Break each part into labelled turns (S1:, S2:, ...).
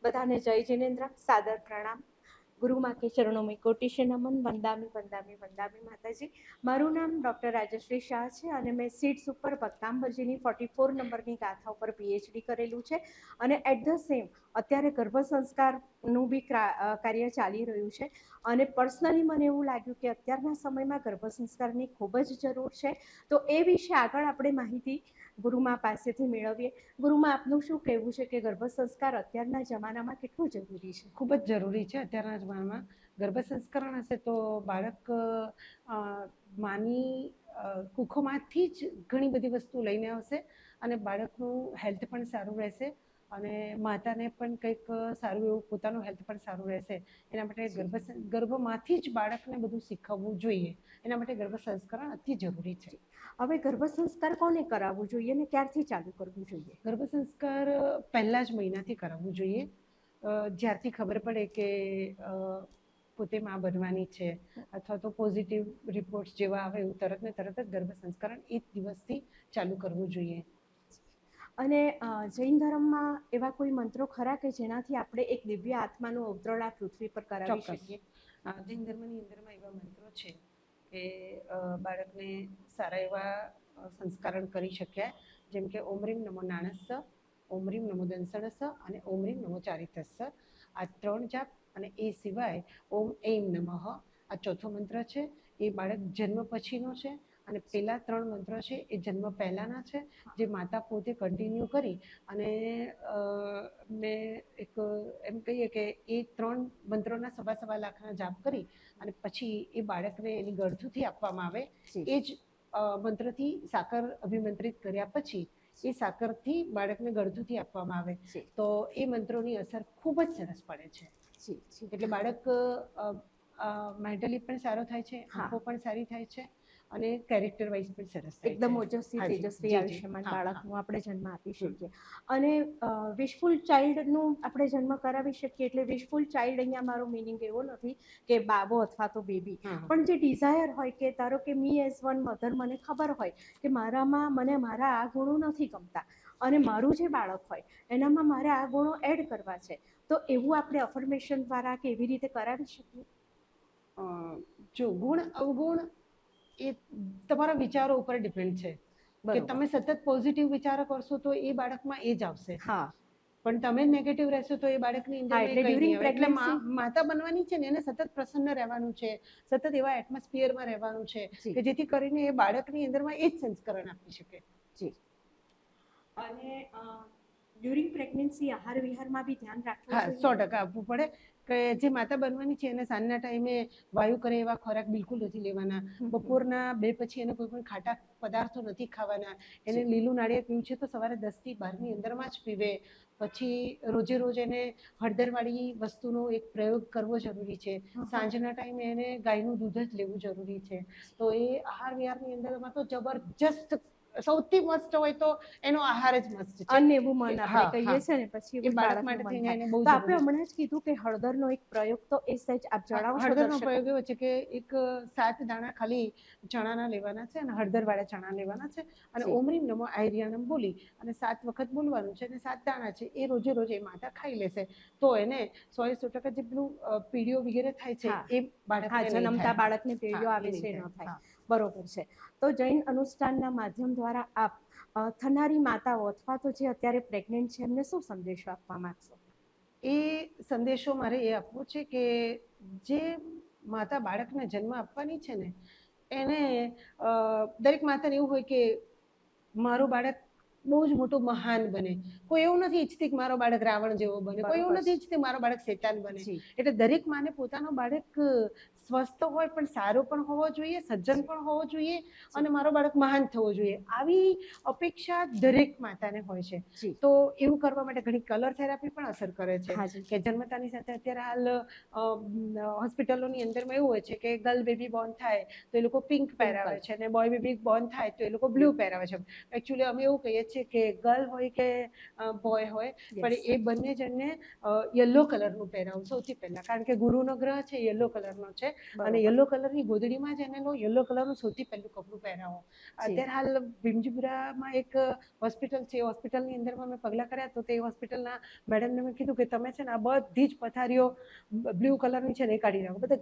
S1: બધાને જય જિનેન્દ્ર, સાદર પ્રણામ. ગુરુમાં કે ચરણોમાં કોટિશે નમન. વંદામી વંદામી વંદામી માતાજી. મારું નામ ડૉક્ટર રાજશ્રી શાહ છે અને મેં સીડ્સ ઉપર ભક્તાંબરજીની 44 નંબરની ગાથા ઉપર પીએચડી કરેલું છે અને એટ ધ સેમ અત્યારે ગર્ભ સંસ્કારનું બી કાર્ય ચાલી રહ્યું છે. અને પર્સનલી મને એવું લાગ્યું કે અત્યારના સમયમાં ગર્ભ સંસ્કારની ખૂબ જ જરૂર છે, તો એ વિશે આગળ આપણે માહિતી ગુરુમા પાસેથી મેળવીએ. ગુરુમાં આપનું શું કહેવું છે કે ગર્ભ સંસ્કાર અત્યારના જમાનામાં કેટલું જરૂરી છે?
S2: ખૂબ જ જરૂરી છે. અત્યારના જમાનામાં ગર્ભ સંસ્કરણ હશે તો બાળક માની કુખોમાંથી જ ઘણી બધી વસ્તુ લઈને આવશે અને બાળકનું હેલ્થ પણ સારું રહેશે અને માતાને પણ કંઈક સારું એવું પોતાનું હેલ્થ પણ સારું રહેશે. એના માટે ગર્ભમાંથી જ બાળકને બધું શીખવવું જોઈએ. એના માટે ગર્ભ સંસ્કરણ અતિ જરૂરી છે.
S1: હવે ગર્ભ સંસ્કાર કોને કરાવવું જોઈએ ને ક્યારથી ચાલુ કરવું જોઈએ?
S2: ગર્ભ સંસ્કાર પહેલા જ મહિનાથી કરાવવું જોઈએ. જ્યારથી ખબર પડે કે પોતે માં બનવાની છે અથવા તો પોઝિટિવ રિપોર્ટ્સ જેવા આવે એવું તરત ને તરત જ ગર્ભ સંસ્કરણ એ દિવસથી ચાલુ કરવું જોઈએ.
S1: અને જૈન ધર્મમાં એવા કોઈ મંત્રો ખરા કે જેનાથી આપણે એક દિવ્ય આત્માનું અવતરણ આ પૃથ્વી પર કરાવી શકીએ?
S2: જૈન ધર્મની અંદરમાં એવા મંત્રો છે કે બાળકને સારા એવા સંસ્કારણ કરી શક્યા, જેમ કે ઓમ રીમ નમો નાણસ્સ, ઓમ રીમ નમો દંસણસ અને ઓમ રીમ નમો ચારિતસ્સ. આ 3 જાપ અને એ સિવાય ઓમ એમ નમઃ આ ચોથો મંત્ર છે. એ બાળક જન્મ પછીનો છે અને પેલા 3 મંત્રો છે એ જન્મ પહેલાના છે, જે માતા પોતે કન્ટિન્યુ કરી અને મેં એક એમ કહીએ કે એ 3 મંત્રોના સવા લાખના જાપ કરી અને પછી એ બાળકને એની ગળથુથી આપવામાં આવે. એ જ મંત્રથી સાકર અભિમંત્રિત કર્યા પછી એ સાકરથી બાળકને ગળથુથી આપવામાં આવે તો એ મંત્રોની અસર ખૂબ જ સરસ પડે છે. એટલે બાળક મેન્ટલી પણ સારો થાય છે, આંખો પણ સારી થાય છે અને કેરેક્ટર વાઇઝ પણ સરસ થાય છે.
S1: એકદમ ઓજસ્વી તેજસ્વી આયુષ્યમાન બાળકનું આપણે જન્મ આપી શકીએ. અને વિશફુલ ચાઇલ્ડનું આપણે જન્મ કરાવી શકીએ. એટલે વિશફુલ ચાઇલ્ડ અહીંયા મારો મિનિંગ એવો નથી કે બાબો અથવા તો બેબી, પણ જે ડિઝાયર હોય કે ધારો કે મી એઝ વન મધર મને ખબર હોય કે મારામાં મને મારા આ ગુણો નથી ગમતા અને મારું જે બાળક હોય એનામાં મારે આ ગુણો એડ કરવા છે, તો એવું આપણે અફર્મેશન દ્વારા કે એવી રીતે કરાવી શકીએ?
S2: જો ગુણ અવગુણ એ તમારા વિચારો ઉપર ડિપેન્ડ છે કે તમે સતત પોઝિટિવ વિચારો કરશો તો એ બાળકમાં એ જ આવશે. પણ તમે નેગેટિવ રહેશો તો એ બાળકની અંદર એટલે માતા બનવાની છે ને એને સતત પ્રસન્ન રહેવાનું છે, સતત એવા એટમોસ્ફિયરમાં રહેવાનું છે કે જેથી કરીને એ બાળકની અંદરમાં એ જ સંસ્કરણ આપી શકે.
S1: અને ડ્યુરિંગ પ્રેગ્નન્સી આહાર વિહારમાં બી ધ્યાન રાખવું જોઈએ.
S2: 100% આપવું પડે કે જે માતા બનવાની છે એને સાંજના ટાઈમે વાયુ કરે એવા ખોરાક બિલકુલ નથી લેવાના. બપોરના 2 પછી એને કોઈ પણ ખાટા પદાર્થો નથી ખાવાના. એને લીલું નાળિયેર પીવું છે તો સવારે 10 થી 12ની અંદરમાં જ પીવે. પછી રોજે રોજ એને હળદરવાળી વસ્તુનો એક પ્રયોગ કરવો જરૂરી છે. સાંજના ટાઈમે એને ગાયનું દૂધ જ લેવું જરૂરી છે. તો એ આહાર વિહારની અંદરમાં તો જબરજસ્ત સૌથી મસ્ત હોય તો એનો આહાર જ મસ્ત છે.
S1: અને એવું મન આપણે કહીએ છે ને પછી
S2: એ બાળક માટે થઈને એને બહુ
S1: તો આપણે હમણાં જ કીધું કે હળદરનો એક પ્રયોગ, તો એ સહેજ આપ જણાવશો?
S2: હળદરનો પ્રયોગ એવો છે કે એક 7 દાણા ખાલી ચણાના લેવાના છે અને હળદરવાળા ચણા લેવાના છે અને ઓમ રીમ નમો આયર્યાનમ બોલી અને 7 વખત બોલવાનું છે અને 7 દાણા છે એ રોજે રોજ એ માતા ખાઈ લેશે તો એને 100% જે પેલું પીળીઓ વગેરે થાય છે એ બાળકને
S1: જન્મતા બાળકને પીળીઓ આવે છે ન થાય. બરોબર છે. તો જૈન અનુષ્ઠાનના માધ્યમ દ્વારા આપ થનારી માતાઓ અથવા તો જે અત્યારે પ્રેગ્નેન્ટ છે એમને શું સંદેશો આપવા માંગશો?
S2: એ સંદેશો મારે એ આપવો છે કે જે માતા બાળકને જન્મ આપવાની છે ને એને દરેક માતાને એવું હોય કે મારું બાળક બહુ જ મોટું મહાન બને. કોઈ એવું નથી ઈચ્છતી કે મારો બાળક રાવણ જેવો બને, કોઈ એવું નથી ઈચ્છતી મારો બાળક શેતાન બને. એટલે દરેક માને પોતાનો બાળક સ્વસ્થ હોય પણ સારો પણ હોવો જોઈએ, સજ્જન પણ હોવો જોઈએ અને મારો બાળક મહાન થવો જોઈએ, આવી અપેક્ષા દરેક માતાને હોય છે. તો એવું કરવા માટે ઘણી કલર થેરાપી પણ અસર કરે છે કે જન્મતાની સાથે અત્યારે હાલ હોસ્પિટલોની અંદરમાં એવું હોય છે કે ગર્લ બેબી બોર્ન થાય તો એ લોકો પિંક પહેરાવે છે અને બોય બેબી બોર્ન થાય તો એ લોકો બ્લુ પહેરાવે છે. એકચ્યુઅલી અમે એવું કહીએ છે કે ગર્લ હોય કે બોય હોય, પણ
S1: Yes.
S2: એ બંને જણને યલો કલરનું પહેરાવું સૌથી પહેલાં, કારણ કે ગુરુનો ગ્રહ છે યલો કલરનો છે અને
S1: બરોબર.
S2: યલો કલરની ગોદડીમાં જ એને લો યલો કલરનું સૌથી પહેલું કપડું પહેરાવો.
S1: જી.
S2: અત્યારે હાલ ભીમજીપુરામાં એક હોસ્પિટલ છે, એ હોસ્પિટલની અંદરમાં મેં પગલાં કર્યા તો તે હોસ્પિટલના મેડમને મેં કીધું કે તમે છે ને આ બધી જ પથારીઓ બ્લુ કલરની છે ને એ કાઢી નાખો, બધા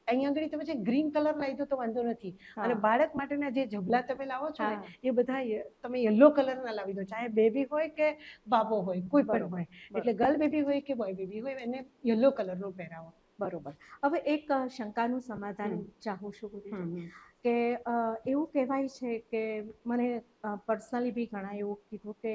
S2: અહીંયા આગળ તમે છે ગ્રીન કલર લાવી દો તો વાંધો નથી, અને
S1: હા.
S2: બાળક માટેના જે ઝબલા તમે લાવો છો ને
S1: હા.
S2: એ બધા તમે યલો કલરના લાવી દો, ચાહે બેબી હોય કે બાબો હોય કોઈ પણ
S1: બરોબર.
S2: હોય, એટલે ગર્લ બેબી હોય કે બોય બેબી હોય એને યલો કલરનું પહેરાવો.
S1: બરોબર. હવે એક શંકાનું સમાધાન ચાહું છું ગુરુજી,
S2: હમ.
S1: કે એવું કહેવાય છે કે મને પર્સનલી બી ઘણા એવું કીધું કે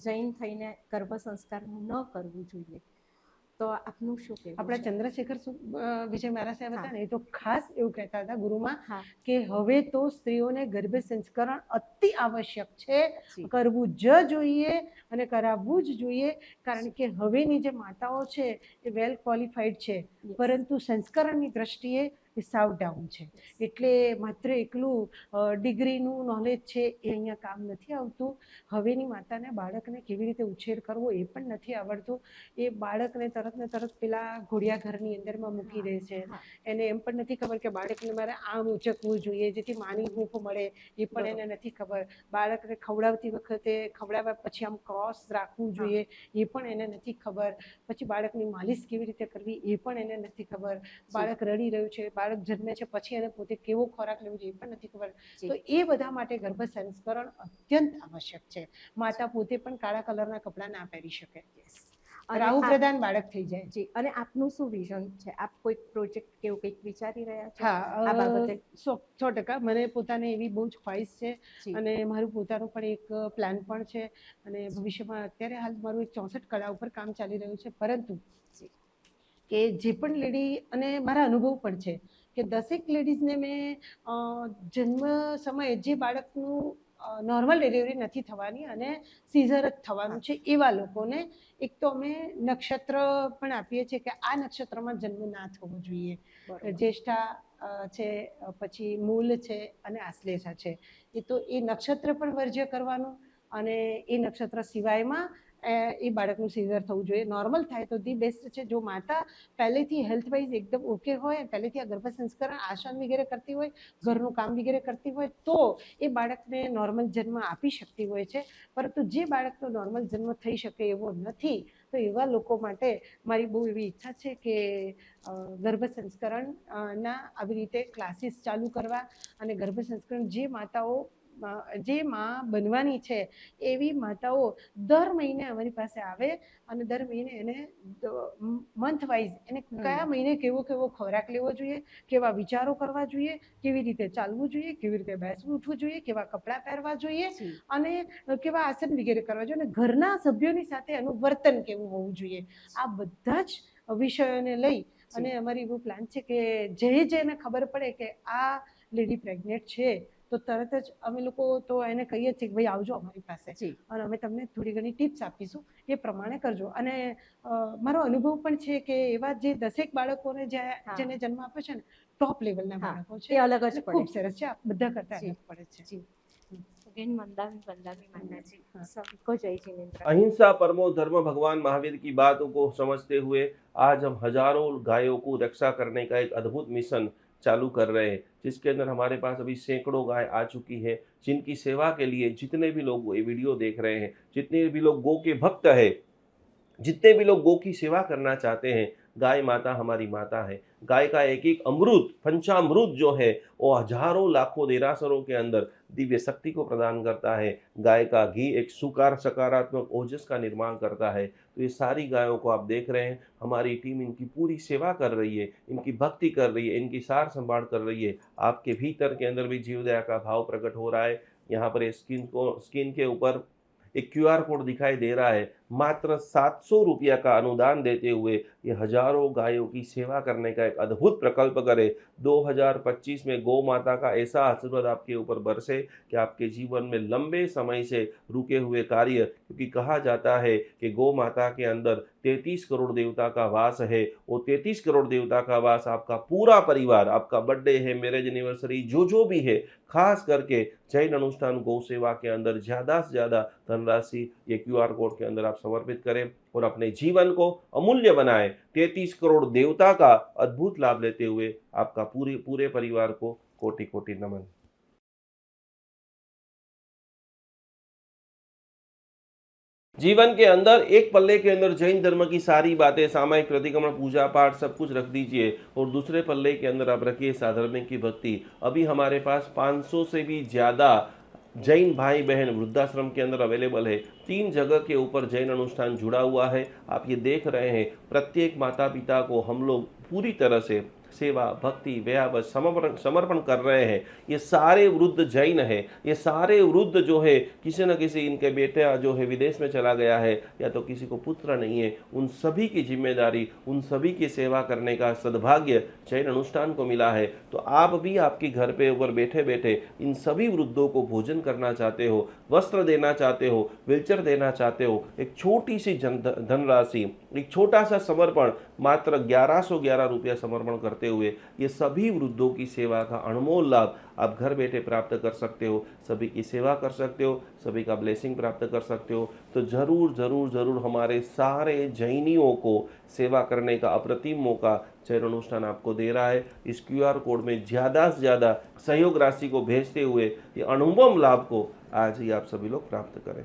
S1: જૈન થઈને ગર્ભ સંસ્કાર ન કરવું જોઈએ, તો આપનું શું કહેવું
S2: આપણા
S1: છે?
S2: ચંદ્રશેખર વિજય મહારાજ સાહેબ હતા
S1: હા.
S2: ને, એ તો ખાસ એવું કહેતા હતા ગુરુમાં
S1: હા.
S2: કે હવે તો સ્ત્રીઓને ગર્ભ સંસ્કરણ અતિ આવશ્યક છે,
S1: જી.
S2: કરવું જ જોઈએ અને કરાવવું જ જોઈએ, કારણ કે હવેની જે માતાઓ છે એ વેલ ક્વોલિફાઈડ છે,
S1: Yes.
S2: પરંતુ સંસ્કરણની દ્રષ્ટિએ એ સાવ ડાઉન છે. એટલે માત્ર એકલું ડિગ્રીનું નોલેજ છે એ અહીંયા કામ નથી આવતું. હવેની માતાને બાળકને કેવી રીતે ઉછેર કરવો એ પણ નથી આવડતું. એ બાળકને તરત ને તરત પેલા ઘોડિયા ઘરની અંદરમાં મૂકી દે છે.
S1: હા.
S2: એને એમ પણ નથી ખબર કે બાળકને મારે આમ ઉચકવું જોઈએ જેથી માની હૂંફ મળે, એ પણ
S1: બરોબર.
S2: એને નથી ખબર. બાળકને ખવડાવતી વખતે ખવડાવ્યા પછી આમ ક્રોસ રાખવું
S1: હા.
S2: જોઈએ એ પણ એને નથી ખબર. પછી બાળકની માલિશ કેવી રીતે કરવી એ પણ એને નથી ખબર. બાળક રડી રહ્યું છે, બાળક જન્મે છે પછી એને પોતે કેવો ખોરાક લેવો જોઈએ એ પણ નથી ખબર.
S1: જી.
S2: તો એ બધા માટે ગર્ભ સંસ્કરણ અત્યંત આવશ્યક છે. માતા પોતે પણ કાળા કલરના કપડાં ના પહેરી શકે,
S1: Yes. અને
S2: રાહુ
S1: આપ-
S2: પ્રધાન બાળક થઈ જાય.
S1: જી, અને આપનું શું વિઝન છે? આપ કોઈ પ્રોજેક્ટ કે એવું કંઈક વિચારી રહ્યા છો
S2: હા,
S1: આ બાબતે?
S2: 100% મને પોતાને એવી બહુ જ ખ્વાહિશ છે
S1: જી.
S2: અને મારું પોતાનું પણ એક પ્લાન પણ છે, અને ભવિષ્યમાં અત્યારે હાલ મારું એક 64 કળા ઉપર કામ ચાલી રહ્યું છે, પરંતુ
S1: જી.
S2: કે જે પણ લેડી, અને મારા અનુભવ પણ છે કે દરેક લેડીઝને મેં જન્મ સમયે જે બાળકનું નોર્મલ ડિલિવરી નથી થવાની અને સીઝર જ થવાનું છે એવા લોકોને એક તો અમે નક્ષત્ર પણ આપીએ છીએ કે આ નક્ષત્રમાં જન્મ ના થવો જોઈએ.
S1: બરોબર.
S2: જ્યેષ્ઠા છે, પછી મૂલ છે અને આશ્લેષા છે, એ તો એ નક્ષત્ર પણ વર્જ્ય કરવાનું, અને એ નક્ષત્ર સિવાયમાં એ બાળકનું સીઝર થવું જોઈએ. નોર્મલ થાય તો ધી બેસ્ટ છે. જો માતા પહેલેથી હેલ્થવાઇઝ એકદમ ઓકે હોય, પહેલેથી આ ગર્ભ સંસ્કરણ આસન વગેરે કરતી હોય, ઘરનું કામ વગેરે કરતી હોય, તો એ બાળકને નોર્મલ જન્મ આપી શકતી હોય છે. પરંતુ જે બાળકનો નોર્મલ જન્મ થઈ શકે એવો નથી, તો એવા લોકો માટે મારી બહુ એવી ઈચ્છા છે કે ગર્ભ સંસ્કરણ ના આવી રીતે ક્લાસીસ ચાલુ કરવા, અને ગર્ભ સંસ્કરણ જે માતાઓ જે માં બનવાની છે એવી માતાઓ દર મહિને અમારી પાસે આવે, અને દર મહિને એને મંથ વાઇઝ એને કયા મહિને કેવો કેવો ખોરાક લેવો જોઈએ, કેવા વિચારો કરવા જોઈએ, કેવી રીતે ચાલવું જોઈએ, કેવી રીતે બેસવું ઉઠવું જોઈએ, કેવા કપડાં પહેરવા જોઈએ,
S1: જી.
S2: અને કેવા આસન વગેરે કરવા જોઈએ, અને ઘરના સભ્યોની સાથે એનું વર્તન કેવું હોવું જોઈએ. આ બધા જ વિષયોને લઈ અને અમારી એવું પ્લાન છે કે જેને ખબર પડે કે આ લેડી પ્રેગ્નેન્ટ છે તો તરત જ અમે લોકો તો એને કહીએ છીએ કે ભાઈ આવજો અમારી પાસે,
S1: જી.
S2: અને અમે તમને થોડી ઘણી ટિપ્સ આપીશું, એ પ્રમાણે કરજો. અને મારો અનુભવ પણ છે કે એવા જે 10 બાળકોને જેને જન્મ આપ્યો છે ને, ટોપ લેવલના બાળકો છે,
S1: એ અલગ જ
S2: એટલે
S1: પડે.
S2: ખૂબ સરસ છે, બધા કરતા અલગ પડે છે.
S1: જી. अगेन वंदामी वंदामी माताजी, सभी को जय जिनेन्द्र।
S3: अहिंसा परमो धर्म भगवान महावीर की बातों को समझते हुए आज हम हजारों गायों को रक्षा करने का एक अद्भुत मिशन चालू कर रहे हैं, जिसके अंदर हमारे पास अभी सैकड़ों गाय आ चुकी है, जिनकी सेवा के लिए जितने भी लोग ये वीडियो देख रहे हैं, जितने भी लोग गौ के भक्त है, जितने भी लोग गौ की सेवा करना चाहते हैं, गाय माता हमारी माता है। गाय का एक एक अमृत, पंचामृत जो है वो हजारों लाखों देरासरों के अंदर दिव्य शक्ति को प्रदान करता है। गाय का घी एक सकारात्मक ओजस का निर्माण करता है। तो ये सारी गायों को आप देख रहे हैं, हमारी टीम इनकी पूरी सेवा कर रही है, इनकी भक्ति कर रही है, इनकी सार संभाल कर रही है। आपके भीतर के अंदर भी जीवदया का भाव प्रकट हो रहा है। यहाँ पर स्क्रीन के ऊपर एक QR कोड दिखाई दे रहा है, मात्र 700 रुपया का अनुदान देते हुए ये हजारों गायों की सेवा करने का एक अद्भुत प्रकल्प करें। 2025 में गौ माता का ऐसा आशीर्वाद आपके ऊपर बरसे कि आपके जीवन में लंबे समय से रुके हुए कार्य, क्योंकि कहा जाता है कि गौ माता के अंदर 33 करोड़ देवता का वास है। वो 33 करोड़ देवता का वास आपका पूरा परिवार, आपका बर्थडे है, मैरिज एनिवर्सरी, जो भी है, खास करके जैन अनुष्ठान गौ सेवा के अंदर ज़्यादा से ज़्यादा धनराशि ये क्यूआर कोड के अंदर आप समर्पित करें और अपने जीवन को अमूल्य बनाएं। 33 करोड़ देवता का अद्भुत लाभ लेते हुए आपका पूरे परिवार को कोटि कोटि नमन। जीवन के अंदर एक पल्ले के अंदर जैन धर्म की सारी बातें, सामायिक प्रतिक्रमण, पूजा पाठ सब कुछ रख दीजिए और दूसरे पल्ले के अंदर आप रखिए साधर्मिक की भक्ति। अभी हमारे पास 500 से भी ज़्यादा जैन भाई बहन वृद्धाश्रम के अंदर अवेलेबल है। 3 जगह के ऊपर जैन अनुष्ठान जुड़ा हुआ है। आप ये देख रहे हैं, प्रत्येक माता पिता को हम लोग पूरी तरह से सेवा, भक्ति, व्यावस समर्पण कर रहे हैं। ये सारे वृद्ध जैन है, ये सारे वृद्ध जो है किसी न किसी इनके बेटा जो है विदेश में चला गया है या तो किसी को पुत्र नहीं है, उन सभी की जिम्मेदारी, उन सभी की सेवा करने का सद्भाग्य जैन अनुष्ठान को मिला है। तो आप भी आपके घर पे ऊपर बैठे बैठे इन सभी वृद्धों को भोजन करना चाहते हो, वस्त्र देना चाहते हो, व्हीलचेयर देना चाहते हो, एक छोटी सी धनराशि, एक छोटा सा समर्पण, मात्र 1111 रुपया समर्पण करते हुए ये सभी वृद्धों की सेवा का अनमोल लाभ आप घर बैठे प्राप्त कर सकते हो। सभी की सेवा कर सकते हो, सभी का ब्लेसिंग प्राप्त कर सकते हो। तो जरूर जरूर जरूर हमारे सारे जैनियों को सेवा करने का अप्रतिम मौका जैन अनुष्ठान आपको दे रहा है। इस क्यूआर कोड में ज़्यादा से ज़्यादा सहयोग राशि को भेजते हुए ये अनुपम लाभ को आज ही आप सभी लोग प्राप्त करें।